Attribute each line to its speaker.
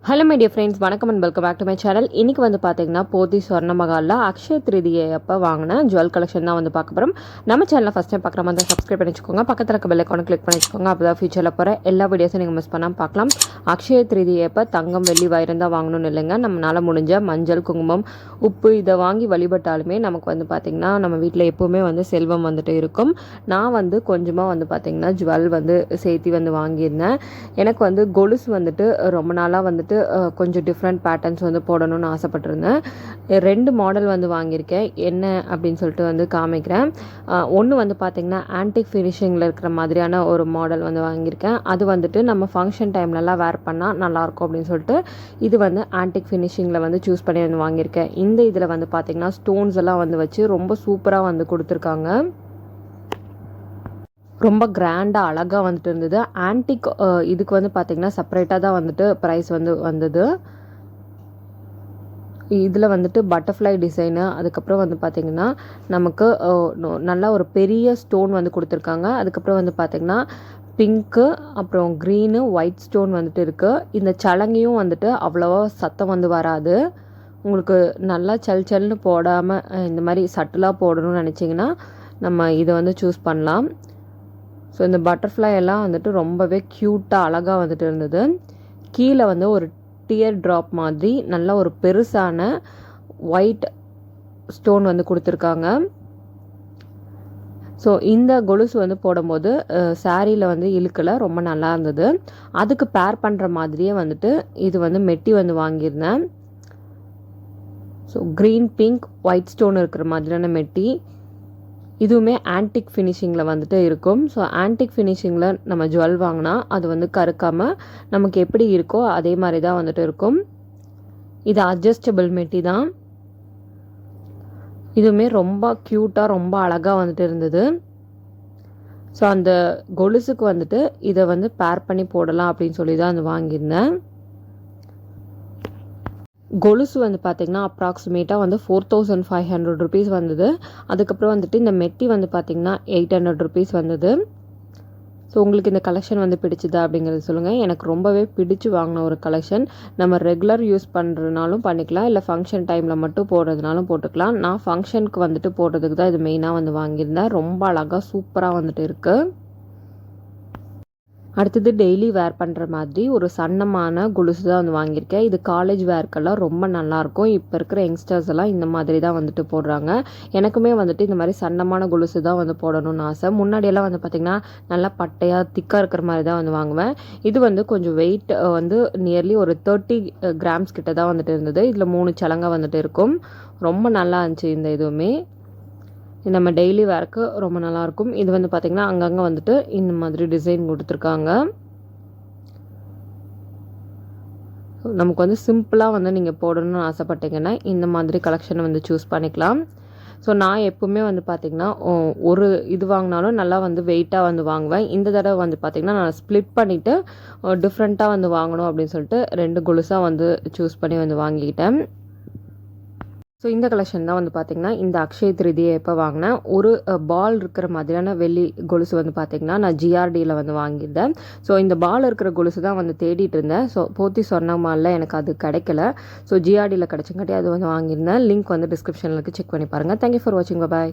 Speaker 1: Hello my dear friends, வணக்கம் and welcome back to my channel. இன்றைக்கி வந்து பார்த்தீங்கன்னா போத்தி சொர்ண மகாலில் அக்ஷய திருதியை அப்போ வாங்கின ஜுவல் கலெக்ஷன் தான் வந்து பார்க்க போகிறோம். நம்ம சேனலில் ஃபஸ்ட் டைம் பார்க்குற மாதிரி தான் சப்ஸ்கிரைப் பண்ணி வச்சுக்கோங்க. பக்கத்தில் இருக்க பெல் ஐகானை கிளிக் பண்ணி வச்சுக்கோங்க. அப்போ தான் ஃபியூச்சரில் போகிற எல்லா வீடியோஸும் நீங்கள் மிஸ் பண்ணாமல் பார்க்கலாம். அக்ஷய திருதியை அப்போ தங்கம் வெள்ளி வைரம் தான் வாங்கணும்னு இல்லைங்க. நம்மளால் முடிஞ்ச மஞ்சள் குங்குமம் உப்பு இதை வாங்கி வழிபட்டாலுமே நமக்கு வந்து பார்த்திங்கன்னா நம்ம வீட்டில் எப்போவுமே வந்து செல்வம் வந்துட்டு இருக்கும். நான் வந்து கொஞ்சமாக வந்து பார்த்திங்கன்னா ஜுவல் வந்து சேர்த்தி வந்து வாங்கியிருந்தேன். எனக்கு வந்து கொலுசு வந்துட்டு ரொம்ப நாளாக வந்துட்டு கொஞ்சம் டிஃப்ரெண்ட் பேட்டர்ன்ஸ் வந்து போடணும்னு ஆசைப்பட்டிருந்தேன். 2 மாடல் வந்து வாங்கியிருக்கேன். என்ன அப்படின்னு சொல்லிட்டு வந்து காமிக்கிறேன். ஒன்று வந்து பார்த்திங்கன்னா ஆன்டிக் ஃபினிஷிங்கில் இருக்கிற மாதிரியான ஒரு மாடல் வந்து வாங்கியிருக்கேன். அது வந்துட்டு நம்ம ஃபங்க்ஷன் டைம்லலாம் வேர் பண்ணால் நல்லாயிருக்கும் அப்படின்னு சொல்லிட்டு இது வந்து ஆன்டிக் ஃபினிஷிங்கில் வந்து சூஸ் பண்ணி வந்து வாங்கியிருக்கேன். இந்த இதில் வந்து பார்த்திங்கன்னா ஸ்டோன்ஸ் எல்லாம் வந்து வச்சு ரொம்ப சூப்பராக வந்து கொடுத்துருக்காங்க. ரொம்ப கிராண்டாக அழகாக வந்துட்டு இருந்தது. ஆன்டிக் இதுக்கு வந்து பார்த்திங்கன்னா செப்பரேட்டாக தான் வந்துட்டு ப்ரைஸ் வந்து வந்தது. இதில் வந்துட்டு பட்டர்ஃப்ளை டிசைனு, அதுக்கப்புறம் வந்து பார்த்திங்கன்னா நமக்கு நல்லா ஒரு பெரிய ஸ்டோன் வந்து கொடுத்துருக்காங்க. அதுக்கப்புறம் வந்து பார்த்திங்கன்னா பிங்க்கு, அப்புறம் க்ரீனு, ஒயிட் ஸ்டோன் வந்துட்டு இருக்குது. இந்த சலங்கையும் வந்துட்டு அவ்வளோவா சத்தம் வந்து வராது. உங்களுக்கு நல்லா சல்னு போடாமல் இந்த மாதிரி சட்டிலாக போடணும்னு நினச்சிங்கன்னா நம்ம இதை வந்து சூஸ் பண்ணலாம். ஸோ இந்த பட்டர்ஃப்ளை எல்லாம் வந்துட்டு ரொம்பவே க்யூட்டாக அழகாக வந்துட்டு இருந்தது. கீழே வந்து ஒரு டியர் ட்ராப் மாதிரி நல்ல ஒரு பெருசான ஒயிட் ஸ்டோன் வந்து கொடுத்துருக்காங்க. ஸோ இந்த கொலுசு வந்து போடும்போது சாரியில் வந்து இழுக்கலை, ரொம்ப நல்லா இருந்தது. அதுக்கு பேர் பண்ணுற மாதிரியே வந்துட்டு இது வந்து மெட்டி வந்து வாங்கியிருந்தேன். So green pink white stone இருக்கிற மாதிரியான மெட்டி. இதுவுமே ஆன்டிக் ஃபினிஷிங்கில் வந்துட்டு இருக்கும். ஸோ ஆன்டிக் ஃபினிஷிங்கில் நம்ம ஜுவல் வாங்கினா அது வந்து கருக்காமல் நமக்கு எப்படி இருக்கோ அதே மாதிரி தான் வந்துட்டு இருக்கும். இது அட்ஜஸ்டபிள் மெட்டி தான். இதுவுமே ரொம்ப க்யூட்டாக ரொம்ப அழகாக வந்துட்டு இருந்தது. ஸோ அந்த கொலுசுக்கு வந்துட்டு இதை வந்து பேர் பண்ணி போடலாம் அப்படின்னு சொல்லி தான் அது வாங்கியிருந்தேன். கொலுசு வந்து பார்த்திங்கன்னா அப்ராக்சிமேட்டாக வந்து 4500 ருபீஸ் வந்தது. அதுக்கப்புறம் வந்துட்டு இந்த மெட்டி வந்து பார்த்திங்கன்னா 800 ருபீஸ் வந்தது. ஸோ உங்களுக்கு இந்த கலெக்ஷன் வந்து பிடிச்சிதா அப்படிங்கிறது சொல்லுங்கள். எனக்கு ரொம்பவே பிடிச்சி வாங்கின ஒரு கலெக்ஷன். நம்ம ரெகுலர் யூஸ் பண்ணுறதுனாலும் பண்ணிக்கலாம், இல்லை ஃபங்க்ஷன் டைமில் மட்டும் போடுறதுனாலும் போட்டுக்கலாம். நான் ஃபங்க்ஷனுக்கு வந்துட்டு போடுறதுக்கு தான் இது மெயினாக வந்து வாங்கியிருந்தேன். ரொம்ப அழகாக சூப்பராக வந்துட்டு இருக்குது. அடுத்தது டெய்லி வேர் பண்ணுற மாதிரி ஒரு சன்னமான கொலுசு தான் வந்து வாங்கியிருக்கேன். இது காலேஜ் வேர்க்கெல்லாம் ரொம்ப நல்லாயிருக்கும். இப்போ இருக்கிற யங்ஸ்டர்ஸ் எல்லாம் இந்த மாதிரி தான் வந்துட்டு போடுறாங்க. எனக்குமே வந்துட்டு இந்த மாதிரி சன்னமான கொலுசு தான் வந்து போடணும்னு ஆசை. முன்னாடியெல்லாம் வந்து பார்த்திங்கன்னா நல்லா பட்டையாக திக்காக இருக்கிற மாதிரி தான் வந்து வாங்குவேன். இது வந்து கொஞ்சம் வெயிட் வந்து நியர்லி ஒரு 30 கிராம்ஸ் கிட்ட தான் வந்துட்டு இருந்தது. இதில் 3 சலங்கை வந்துட்டு இருக்கும். ரொம்ப நல்லா இருந்துச்சு இந்த இதுவுமே. நம்ம டெய்லி வேர்க்கு ரொம்ப நல்லாயிருக்கும். இது வந்து பார்த்திங்கன்னா அங்கங்கே வந்துட்டு இந்த மாதிரி டிசைன் கொடுத்துருக்காங்க. நமக்கு வந்து சிம்பிளாக வந்து நீங்கள் போடணும்னு ஆசைப்பட்டீங்கன்னா இந்த மாதிரி கலெக்ஷனை வந்து சூஸ் பண்ணிக்கலாம். ஸோ நான் எப்போவுமே வந்து பார்த்திங்கன்னா ஒரு இது வாங்கினாலும் நல்லா வந்து வெயிட்டாக வந்து வாங்குவேன். இந்த தடவை வந்து பார்த்திங்கன்னா நான் ஸ்ப்ளிட் பண்ணிவிட்டு டிஃப்ரெண்ட்டாக வந்து வாங்கணும் அப்படின்னு சொல்லிட்டு 2 கொலுசாக வந்து சூஸ் பண்ணி வந்து வாங்கிக்கிட்டேன். ஸோ இந்த கலெக்ஷன் தான் வந்து பார்த்திங்கன்னா இந்த அக்ஷய திருதியை எப்போ வாங்கினேன். ஒரு பால் இருக்கிற மாதிரியான வெள்ளி கொலுசு வந்து பார்த்திங்கன்னா நான் ஜிஆர்டியில் வந்து வாங்கியிருந்தேன். ஸோ இந்த பால் இருக்கிற கொலுசு தான் வந்து தேடிட்டு இருந்தேன். ஸோ போத்தி சொன்ன மாதிரில எனக்கு அது கிடைக்கல. ஸோ ஜிஆர்டியில் கிடச்சங்காட்டி அது வந்து வாங்கியிருந்தேன். லிங்க் வந்து டிஸ்கிரிப்ஷனில் செக் பண்ணி பாருங்கள். தேங்க்யூ ஃபார் வாட்சிங். பாய்.